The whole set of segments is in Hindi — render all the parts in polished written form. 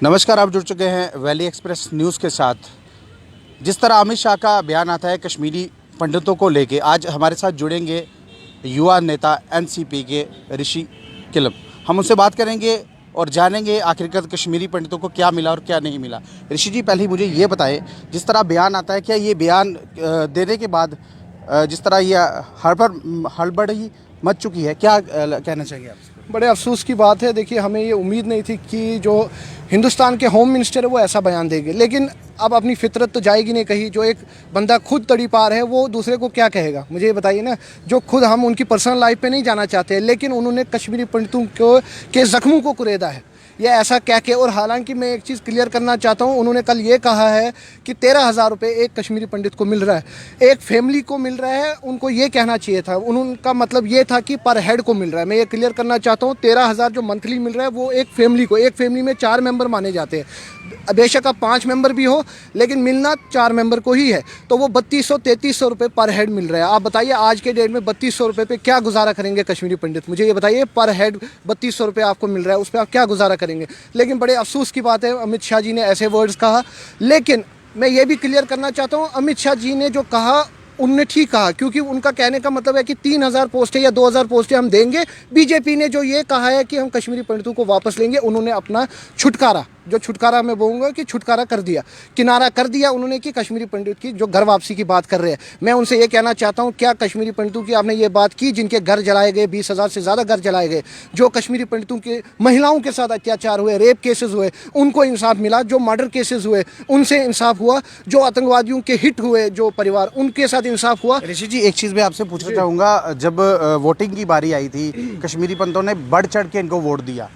नमस्कार, आप जुड़ चुके हैं वैली एक्सप्रेस न्यूज़ के साथ। जिस तरह अमित शाह का बयान आता है कश्मीरी पंडितों को लेके, आज हमारे साथ जुड़ेंगे युवा नेता एनसीपी के ऋषि किलब। हम उनसे बात करेंगे और जानेंगे आखिरकार कश्मीरी पंडितों को क्या मिला और क्या नहीं मिला। ऋषि जी, पहले मुझे ये बताएं, जिस तरह बयान आता है, क्या ये बयान देने के बाद जिस तरह ये हड़बड़ ही मच चुकी है, क्या कहना चाहिए आपसे? बड़े अफसोस की बात है। देखिए, हमें ये उम्मीद नहीं थी कि जो हिंदुस्तान के होम मिनिस्टर है वो ऐसा बयान देंगे, लेकिन अब अपनी फितरत तो जाएगी नहीं कहीं। जो एक बंदा खुद तड़ीपार है वो दूसरे को क्या कहेगा, मुझे ये बताइए ना। जो खुद हम उनकी पर्सनल लाइफ पे नहीं जाना चाहते, लेकिन उन्होंने कश्मीरी पंडितों के ज़ख्मों को कुरेदा है, ये ऐसा कह के। और हालांकि मैं एक चीज़ क्लियर करना चाहता हूँ, उन्होंने कल ये कहा है कि 13,000 रुपये एक कश्मीरी पंडित को मिल रहा है, एक फैमिली को मिल रहा है। उनको ये कहना चाहिए था, उनका मतलब ये था कि पर हेड को मिल रहा है। मैं ये क्लियर करना चाहता हूँ, 13,000 जो मंथली मिल रहा है वो एक फैमिली में 4 मेंबर माने जाते हैं। बेशक आप 5 मेंबर भी हो, लेकिन मिलना 4 मेंबर को ही है। तो वो 3200-3300 रुपये पर हेड मिल रहा है। आप बताइए, आज के डेट में 3200 रुपये पे क्या गुजारा करेंगे कश्मीरी पंडित? मुझे ये बताइए, पर हेड 3200 रुपये आपको मिल रहा है, उस पर आप क्या गुजारा करेंगे? लेकिन बड़े अफसोस की बात है, अमित शाह जी ने ऐसे वर्ड्स कहा। लेकिन मैं ये भी क्लियर करना चाहता हूँ, अमित शाह जी ने जो कहा उनने ठीक कहा, क्योंकि उनका कहने का मतलब है कि 3,000 पोस्टें या 2,000 पोस्टें हम देंगे। बीजेपी ने जो ये कहा है कि हम कश्मीरी पंडितों को वापस लेंगे, उन्होंने अपना छुटकारा, जो छुटकारा मैं बोलूँगा कि छुटकारा कर दिया, किनारा कर दिया उन्होंने कि कश्मीरी पंडित की जो घर वापसी की बात कर रहे हैं। मैं उनसे ये कहना चाहता हूँ, क्या कश्मीरी पंडितों की आपने ये बात की जिनके घर जलाए गए, 20,000 से ज़्यादा घर जलाए गए, जो कश्मीरी पंडितों के महिलाओं के साथ अत्याचार हुए, रेप केसेस हुए, उनको इंसाफ मिला? जो मर्डर केसेस हुए उनसे इंसाफ हुआ? जो आतंकवादियों के हिट हुए जो परिवार, उनके साथ इंसाफ हुआ? ऋषि जी, एक चीज़ मैं आपसे पूछना चाहूँगा, जब वोटिंग की बारी आई थी, कश्मीरी पंडितों ने बढ़ चढ़ के इनको वोट दिया।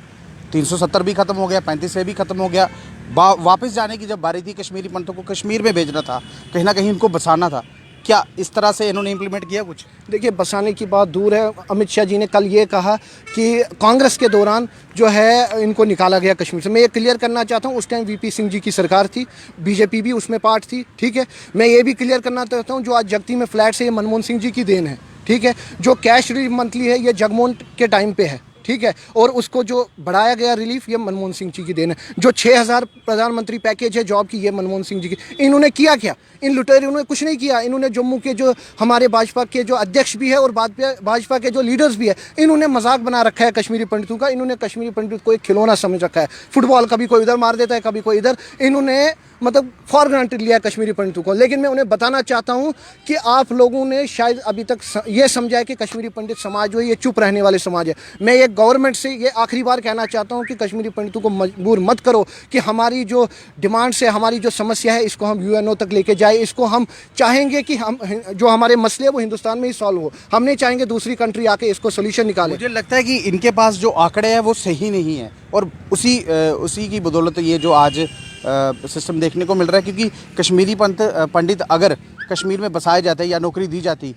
370 भी खत्म हो गया, 35 से भी खत्म हो गया। वापस जाने की जब बारी थी, कश्मीरी पंडितों को कश्मीर में भेजना था, कहीं ना कहीं उनको बसाना था, क्या इस तरह से इन्होंने इम्प्लीमेंट किया कुछ? देखिए, बसाने की बात दूर है। अमित शाह जी ने कल ये कहा कि कांग्रेस के दौरान जो है इनको निकाला गया कश्मीर से। मैं ये क्लियर करना चाहता हूँ, उस टाइम वीपी सिंह जी की सरकार थी, बीजेपी भी उसमें पार्ट थी, ठीक है। मैं ये भी क्लियर करना चाहता हूँ, जो आज जगती में फ्लैट्स है ये मनमोहन सिंह जी की देन है, ठीक है। जो कैश रिलीफ मंथली है ये जगमोहन के टाइम पे है, ठीक है। और उसको जो बढ़ाया गया रिलीफ ये मनमोहन सिंह जी की देन है। जो 6,000 प्रधानमंत्री पैकेज है जॉब की, ये मनमोहन सिंह जी की। इन्होंने किया क्या? इन लुटेरों ने कुछ नहीं किया। इन्होंने जम्मू के जो हमारे भाजपा के जो अध्यक्ष भी है और भाजपा के जो लीडर्स भी है, इन्होंने मजाक बना रखा है कश्मीरी पंडितों का। इन्होंने कश्मीरी पंडित को एक खिलौना समझ रखा है, फुटबॉल कभी कोई इधर मार देता है, कभी कोई इधर। इन्होंने मतलब फॉर ग्रांटेड लिया कश्मीरी पंडितों को। लेकिन मैं उन्हें बताना चाहता हूं कि आप लोगों ने शायद अभी तक ये समझा है कि कश्मीरी पंडित समाज जो है ये चुप रहने वाले समाज है। मैं ये गवर्नमेंट से ये आखिरी बार कहना चाहता हूं कि कश्मीरी पंडितों को मजबूर मत करो कि हमारी जो डिमांड्स है, हमारी जो समस्या है, इसको हम यूएनओ तक लेके जाए। इसको हम चाहेंगे कि हम जो हमारे मसले है वो हिंदुस्तान में ही सॉल्व हो। हम नहीं चाहेंगे दूसरी कंट्री आके इसको सोल्यूशन निकाले। मुझे लगता है कि इनके पास जो आंकड़े हैं वो सही नहीं है, और उसी की बदौलत ये जो आज सिस्टम देखने को मिल रहा है। क्योंकि कश्मीरी पंडित अगर कश्मीर में बसाए जाते या नौकरी दी जाती,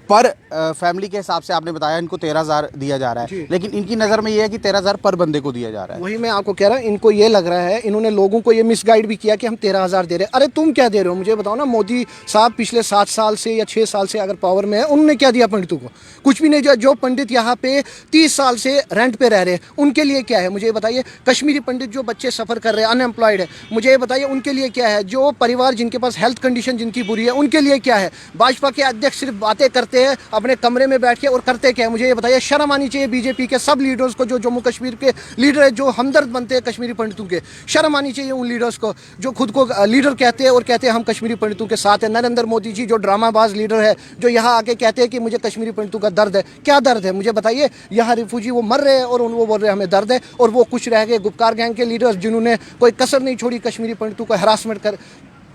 पर फैमिली के हिसाब से आपने बताया इनको 13,000 दिया जा रहा है, लेकिन इनकी नज़र में ये है कि 13,000 पर बंदे को दिया जा रहा है। वही मैं आपको कह रहा हूँ, इनको ये लग रहा है, इन्होंने लोगों को ये मिसगाइड भी किया कि हम 13,000 दे रहे हैं। अरे तुम क्या दे रहे हो मुझे बताओ ना। मोदी साहब पिछले 7 साल से या 6 साल से अगर पावर में है, उन्होंने क्या दिया पंडितों को? कुछ भी नहीं दिया। जो पंडित यहाँ पे 30 साल से रेंट पे रह रहे हैं, उनके लिए क्या है मुझे ये बताइए। कश्मीरी पंडित जो बच्चे सफ़र कर रहे हैं, अनएम्प्लॉयड है, मुझे ये बताइए उनके लिए क्या है। जो परिवार जिनके पास हेल्थ कंडीशन जिनकी बुरी है, उनके लिए क्या है। भाजपा के अध्यक्ष सिर्फ बातें करते हैं अपने कमरे में बैठ के, और करते क्या है मुझे ये बताइए। शर्म आनी चाहिए बीजेपी के सब लीडर्स को, जो जम्मू कश्मीर के लीडर है, जो हमदर्द बनते हैं कश्मीरी पंडितों के। शर्म आनी चाहिए उन लीडर्स को जो खुद को लीडर कहते हैं और कहते हैं हम कश्मीरी पंडितों के साथ हैं। नरेंद्र मोदी जी जो ड्रामाबाज लीडर है, जो यहाँ आके कहते हैं कि मुझे कश्मीरी पंडितों का दर्द है। क्या दर्द है मुझे बताइए? यहाँ रिफ्यूजी वो मर रहे हैं और वो बोल रहे हैं हमें दर्द है, और वो कुछ रह गए गुपकार गैंग के लीडर्स जिन्होंने कोई कसर नहीं छोड़ी कश्मीरी पंडितों को हरासमेंट कर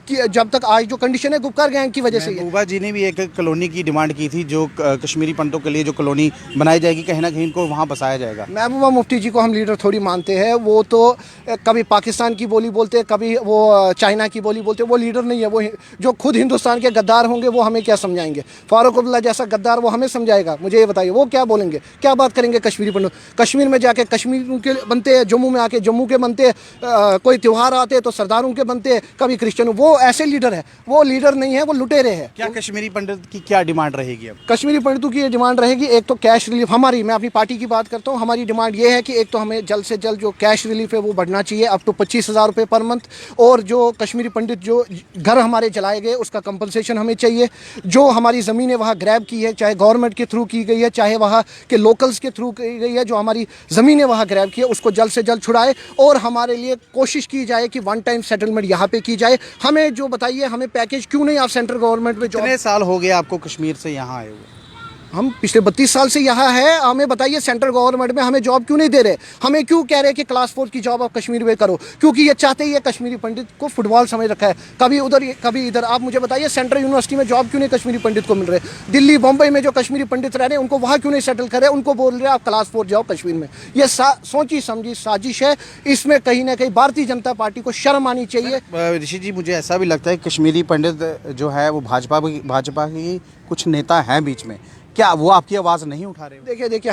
कि जब तक आज जो कंडीशन है गुपकार गैंग की वजह से। महबूबा जी ने भी एक कॉलोनी की डिमांड की थी, जो कश्मीरी पंडितों के लिए जो कॉलोनी बनाई जाएगी, कहीं ना कहीं इनको वहाँ बसाया जाएगा। महबूबा मुफ्ती जी को हम लीडर थोड़ी मानते हैं। वो तो कभी पाकिस्तान की बोली बोलते हैं, कभी वो चाइना की बोली बोलते हैं। वो लीडर नहीं है। वो जो खुद हिंदुस्तान के गद्दार होंगे वो हमें क्या समझाएंगे? फारूक अब्दुल्ला जैसा गद्दार वो हमें समझाएगा? मुझे ये बताइए वो क्या बोलेंगे, क्या बात करेंगे कश्मीरी पंडित? कश्मीर में जाके कश्मीर के बनते हैं, जम्मू में आके जम्मू के बनते हैं, कोई त्यौहार आते हैं तो सरदारों के बनते हैं, कभी क्रिश्चियन। वो वो ऐसे लीडर है, वो लीडर नहीं है, वो लुटेरे है। क्या कश्मीरी पंडित की क्या डिमांड रहेगी अब? कश्मीरी पंडितों की ये डिमांड रहेगी, एक तो कैश रिलीफ हमारी, मैं अपनी पार्टी की बात करता हूँ, हमारी डिमांड ये है कि एक तो हमें जल्द से जल्द जो कैश रिलीफ है वो बढ़ना चाहिए अप टू 25,000 रुपये पर मंथ, और जो कश्मीरी पंडित जो घर हमारे जलाए गए उसका कंपनसेशन हमें चाहिए। जो हमारी ज़मीनें वहाँ ग्रैब की है, चाहे गवर्नमेंट के थ्रू की गई है, चाहे वहाँ के लोकल्स के थ्रू की गई है, जो हमारी ज़मीनें वहाँ ग्रैब की है उसको जल्द से जल्द छुड़ाए, और हमारे लिए कोशिश की जाए कि वन टाइम सेटलमेंट यहाँ पे की जाए। हमें जो बताइए, हमें पैकेज क्यों नहीं आप सेंट्रल गवर्नमेंट में कितने साल हो गए आपको कश्मीर से यहाँ आए हुए? हम पिछले 32 साल से यहाँ है। हमें बताइए सेंट्रल गवर्नमेंट में हमें जॉब क्यों नहीं दे रहे? हमें क्यों कह रहे हैं कि क्लास 4 की जॉब आप कश्मीर में करो? क्योंकि ये चाहते ही है कश्मीरी पंडित को फुटबॉल समझ रखा है, कभी उधर कभी इधर। आप मुझे बताइए सेंट्रल यूनिवर्सिटी में जॉब क्यों नहीं कश्मीरी पंडित को मिल रहे? दिल्ली बम्बई में जो कश्मीरी पंडित रह रहे हैं उनको वहाँ क्यों नहीं सेटल कर रहे? उनको बोल रहे आप क्लास 4 जाओ कश्मीर में। ये सोची समझी साजिश है, इसमें कहीं ना कहीं भारतीय जनता पार्टी को शर्म आनी चाहिए। ऋषि जी, मुझे ऐसा भी लगता है कश्मीरी पंडित जो है वो भाजपा की कुछ नेता हैं बीच में, क्या वो आपकी आवाज़ नहीं उठा रहे? देखिए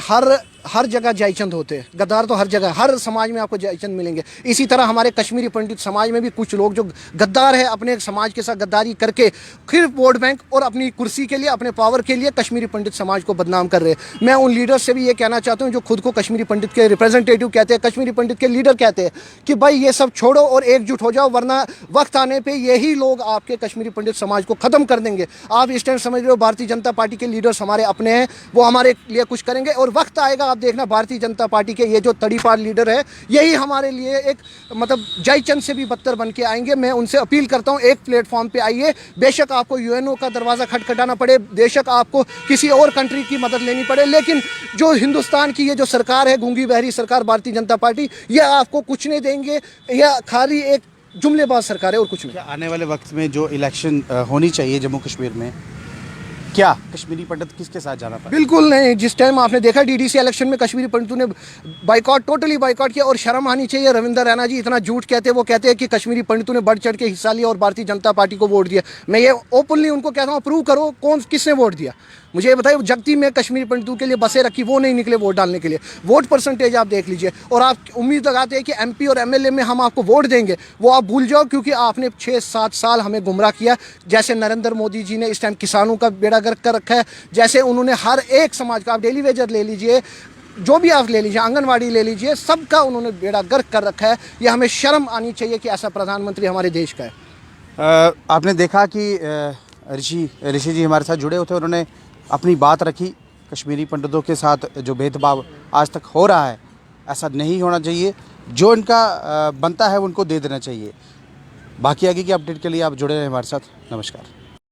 हर जगह जयचंद होते हैं, गद्दार तो हर जगह, हर समाज में आपको जयचंद मिलेंगे। इसी तरह हमारे कश्मीरी पंडित समाज में भी कुछ लोग जो गद्दार है, अपने समाज के साथ गद्दारी करके फिर वोट बैंक और अपनी कुर्सी के लिए, अपने पावर के लिए कश्मीरी पंडित समाज को बदनाम कर रहे हैं। मैं उन लीडर्स से भी ये कहना चाहता हूँ जो खुद को कश्मीरी पंडित के रिप्रेजेंटेटिव कहते हैं, कश्मीरी पंडित के लीडर कहते हैं, कि भाई ये सब छोड़ो और एकजुट हो जाओ, वरना वक्त आने पर यही लोग आपके कश्मीरी पंडित समाज को ख़त्म कर देंगे। आप इस टाइम समझ रहे हो भारतीय जनता पार्टी के लीडर्स हमारे अपने हैं, वो हमारे लिए कुछ करेंगे, और वक्त आएगा आप देखना भारतीय जनता पार्टी के ये जो तड़ीपार लीडर है यही हमारे लिए एक मतलब जयचंद से भी बदतर बन के आएंगे। मैं उनसे अपील करता हूं, एक प्लेटफॉर्म पे आइए, बेशक आपको यूएनओ का दरवाज़ा खटखटाना पड़े, बेशक आपको किसी और कंट्री की मदद लेनी पड़े, लेकिन जो हिंदुस्तान की ये जो सरकार है, गूंगी बहरी सरकार भारतीय जनता पार्टी, ये आपको कुछ नहीं देंगे, यह खाली एक जुमलेबाज सरकार है और कुछ नहीं। आने वाले वक्त में जो इलेक्शन होनी चाहिए जम्मू कश्मीर में, क्या कश्मीरी पंडित किसके साथ जाना पड़ा? बिल्कुल नहीं। जिस टाइम आपने देखा डीडीसी इलेक्शन में कश्मीरी पंडितों ने बाइकआउट, टोटली बाइकआउट किया, और शर्म आनी चाहिए। रविंदर रैना जी इतना झूठ कहते हैं, वो कहते हैं कि कश्मीरी पंडितों ने बढ़ चढ़ के हिस्सा लिया और भारतीय जनता पार्टी को वोट दिया। मैं ये ओपनली उनको कहता हूँ, प्रूव करो किसने वोट दिया। मुझे ये बताइए, जगती में कश्मीरी पंडितों के लिए बसें रखी, वो नहीं निकले वोट डालने के लिए। वोट परसेंटेज आप देख लीजिए, और आप उम्मीद लगाते हैं कि एमपी और एमएलए में हम आपको वोट देंगे, वो आप भूल जाओ, क्योंकि आपने 6-7 साल हमें गुमराह किया। जैसे नरेंद्र मोदी जी ने इस टाइम किसानों का बेड़ा गर्क कर रखा है, जैसे उन्होंने हर एक समाज का, आप डेली वेजर ले लीजिए, जो भी आप ले लीजिए, आंगनवाड़ी ले लीजिए, सबका उन्होंने बेड़ा गर्क कर रखा है। ये हमें शर्म आनी चाहिए कि ऐसा प्रधानमंत्री हमारे देश का है। आपने देखा कि ऋषि जी हमारे साथ जुड़े होते, उन्होंने अपनी बात रखी। कश्मीरी पंडितों के साथ जो भेदभाव आज तक हो रहा है, ऐसा नहीं होना चाहिए, जो इनका बनता है उनको दे देना चाहिए। बाकी आगे की अपडेट के लिए आप जुड़े रहें हमारे साथ। नमस्कार।